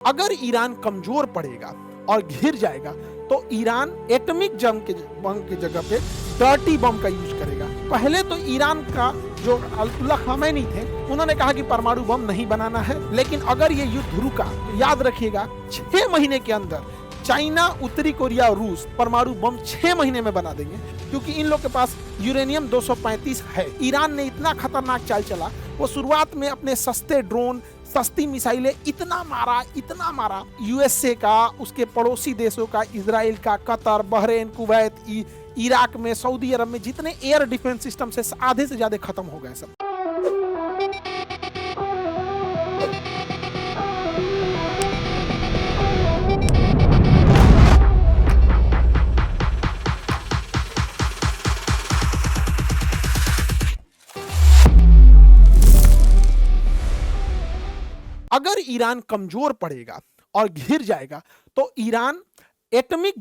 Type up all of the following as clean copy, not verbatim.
अगर ईरान कमजोर पड़ेगा और घिर जाएगा तो ईरान एटॉमिक बम के जगह पे डर्टी बम का यूज करेगा। पहले तो ईरान का जो अयतुल्ला खामेनी थे उन्होंने कहा कि परमाणु बम नहीं बनाना है, लेकिन अगर ये युद्ध रुका तो याद रखिएगा 6 महीने के अंदर चाइना, उत्तरी कोरिया और रूस परमाणु बम 6 महीने में बना देंगे, क्योंकि इन लोग के पास यूरेनियम 235 है। ईरान ने इतना खतरनाक चाल चला, वो शुरुआत में अपने सस्ते ड्रोन, सस्ती मिसाइलें इतना मारा यूएसए का, उसके पड़ोसी देशों का, इजराइल का, कतर, बहरीन, कुवैत, इराक में, सऊदी अरब में जितने एयर डिफेंस सिस्टम से आधे से ज्यादा खत्म हो गए सब। अगर ईरान कमजोर पड़ेगा और घिर जाएगा तो ईरान एटॉमिक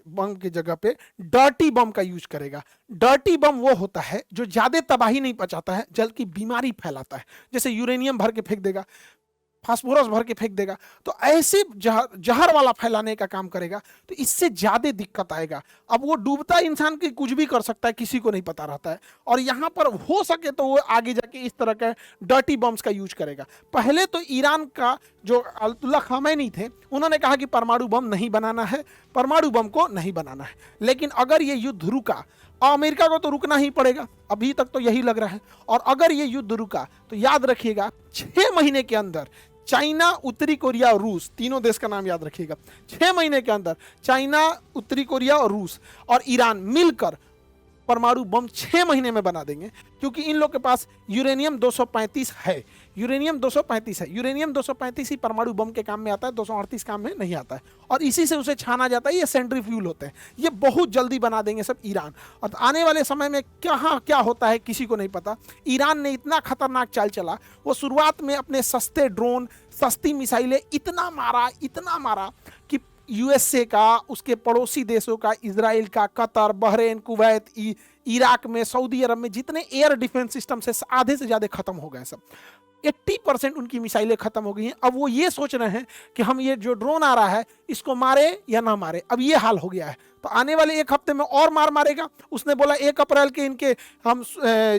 बम के जगह पे डर्टी बम का यूज करेगा। डर्टी बम वो होता है जो ज्यादा तबाही नहीं पहुंचाता है, जबकि बीमारी फैलाता है। जैसे यूरेनियम भर के फेंक देगा, फास्फोरस भर के फेंक देगा, तो ऐसे जहर वाला फैलाने का काम करेगा, तो इससे ज्यादा दिक्कत आएगा। अब वो डूबता इंसान की कुछ भी कर सकता है, किसी को नहीं पता रहता है। और यहाँ पर हो सके तो वो आगे जाके इस तरह के डर्टी बम्स का यूज करेगा। पहले तो ईरान का जो अयतुल्ला खामेनी थे उन्होंने कहा कि परमाणु बम नहीं बनाना है, परमाणु बम को नहीं बनाना है। लेकिन अगर ये युद्ध रुका, अमेरिका को तो रुकना ही पड़ेगा, अभी तक तो यही लग रहा है, और अगर ये युद्ध रुका तो याद रखिएगा 6 महीने के अंदर चाइना, उत्तरी कोरिया और रूस, तीनों देश का नाम याद रखिएगा, 6 महीने के अंदर चाइना, उत्तरी कोरिया और रूस और ईरान मिलकर परमाणु बम 6 महीने में बना देंगे, क्योंकि इन लोग के पास यूरेनियम 235 है। यूरेनियम 235 है, यूरेनियम 235 ही परमाणु बम के काम में आता है, 238 काम में नहीं आता है, और इसी से उसे छाना जाता है। ये सेंट्रीफ्यूल होते हैं, ये बहुत जल्दी बना देंगे सब ईरान। और आने वाले समय में कहाँ क्या होता है किसी को नहीं पता। ईरान ने इतना खतरनाक चाल चला, वो शुरुआत में अपने सस्ते ड्रोन, सस्ती मिसाइलें इतना मारा कि यूएसए का, उसके पड़ोसी देशों का, इजराइल का, कतर, बहरीन, कुवैत, इराक में, सऊदी अरब में जितने एयर डिफेंस सिस्टम से आधे से ज्यादा खत्म हो गए सब। 80% उनकी मिसाइलें खत्म हो गई हैं। अब वो ये सोच रहे हैं कि हम ये जो ड्रोन आ रहा है इसको मारे या ना मारे। अब ये हाल हो गया है, तो आने वाले 1 हफ्ते में और मारेगा। उसने बोला 1 अप्रैल के इनके हम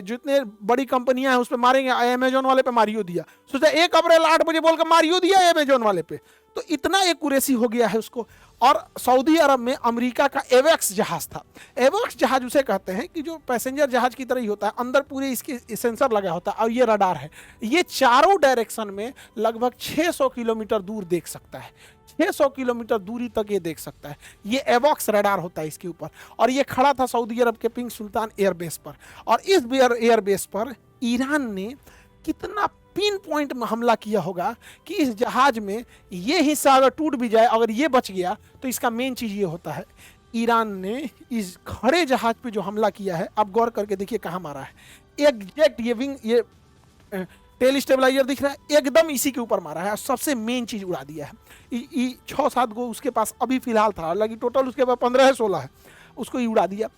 जितने बड़ी कंपनियां हैं उस पर मारेंगे। अमेजोन वाले पे मारियो दिया, सोचा 1 अप्रैल 8 बजे बोलकर मारियो दिया अमेजोन वाले पे, तो इतना एक्यूरेसी हो गया है उसको। और सऊदी अरब में अमेरिका का एवेक्स जहाज था। एवेक्स जहाज उसे कहते हैं कि जो पैसेंजर जहाज की तरह ही होता है, अंदर पूरे इसके सेंसर लगा होता है, और ये रडार है। ये चारों डायरेक्शन में लगभग 600 किलोमीटर दूर देख सकता है, 600 किलोमीटर दूरी तक ये देख सकता है। ये एवॉक्स रडार होता है इसके ऊपर, और ये खड़ा था सऊदी अरब के किंग सुल्तान एयरबेस पर। और इस एयरबेस पर ईरान ने कितना पिन पॉइंट में हमला किया होगा कि इस जहाज में ये हिस्सा अगर टूट भी जाए, अगर ये बच गया, तो इसका मेन चीज ये होता है, ईरान ने इस खड़े जहाज पे जो हमला किया है, आप गौर करके देखिए कहाँ मारा है। एग्जैक्ट ये विंग, ये टेल स्टेबलाइजर दिख रहा है, एकदम इसी के ऊपर मारा है और सबसे मेन चीज उड़ा दिया है। 6-7 गो उसके पास अभी फिलहाल था, हालांकि टोटल उसके पास 15 है 16 है, उसको ही उड़ा दिया।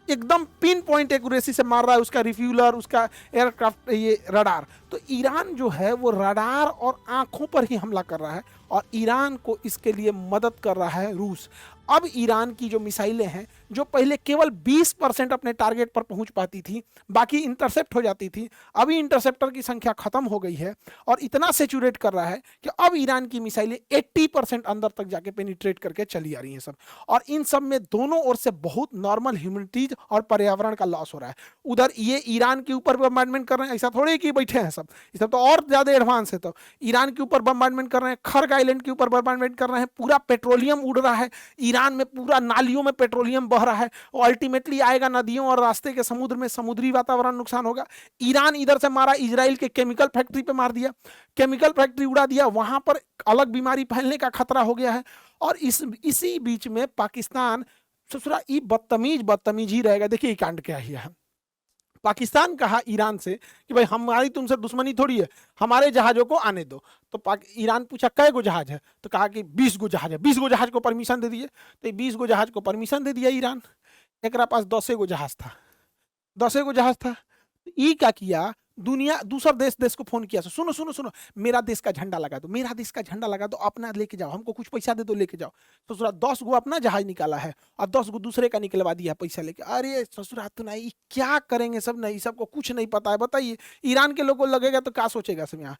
एकदम पिन पॉइंट एक्यूरेसी से मार रहा है उसका रिफ्यूलर, उसका एयरक्राफ्ट, ये रडार। तो ईरान जो है वो रडार और आंखों पर ही हमला कर रहा है, और ईरान को इसके लिए मदद कर रहा है रूस। अब ईरान की जो मिसाइलें हैं, जो पहले केवल 20% अपने टारगेट पर पहुंच पाती थी, बाकी इंटरसेप्ट हो जाती थी, अभी इंटरसेप्टर की संख्या खत्म हो गई है, और इतना सेचुरेट कर रहा है कि अब ईरान की मिसाइलें 80% अंदर तक जाके पेनिट्रेट करके चली आ रही हैं सब। और इन सब में दोनों ओर से बहुत नॉर्मल ह्यूमैनिटीज और पर्यावरण का लॉस हो रहा है। उधर ये ईरान के ऊपर बम्बार्डमेंट कर रहे हैं, ऐसा थोड़े कि बैठे हैं सब, इस तो और ज्यादा एडवांस है। तो ईरान के ऊपर बम्बार्डमेंट कर रहे हैं, खर्ग आइलैंड के ऊपर बम्बार्डमेंट कर रहे हैं, पूरा पेट्रोलियम उड़ रहा है ईरान में, पूरा नालियों में पेट्रोलियम बह रहा है, और अल्टीमेटली आएगा नदियों और रास्ते के समुद्र में, समुद्री वातावरण नुकसान होगा। ईरान इधर से मारा, इजराइल के केमिकल फैक्ट्री पे मार दिया, केमिकल फैक्ट्री उड़ा दिया, वहां पर अलग बीमारी फैलने का खतरा हो गया है। और इसी बीच में पाकिस्तान ससुरा ई बदतमीज ही रहेगा। देखिए कांड क्या है। पाकिस्तान कहा ईरान से कि भाई हमारी तुमसे दुश्मनी थोड़ी है, हमारे जहाजों को आने दो। तो ईरान पूछा कै गो जहाज है, तो कहा कि 20 गो जहाज है, 20 गो जहाज को परमिशन दे दिए। तो 20 गो जहाज को परमिशन दे दिया ईरान। एक पास 10 गो जहाज था, 10 गो जहाज था। ई क्या किया, दुनिया दूसरा देश देश को फोन किया, सुनो सुनो सुनो, मेरा देश का झंडा लगा दो, मेरा देश का झंडा लगा दो, अपना लेके जाओ, हमको कुछ पैसा दे दो, लेके जाओ। ससुरा 10 गो अपना जहाज निकाला है और 10 गो दूसरे का निकलवा दिया पैसा लेके। अरे ससुरा तो नहीं, क्या करेंगे सब नहीं, सबको कुछ नहीं पता है। बताइए ईरान के लोगों को लगेगा तो क्या सोचेगा सब यहाँ।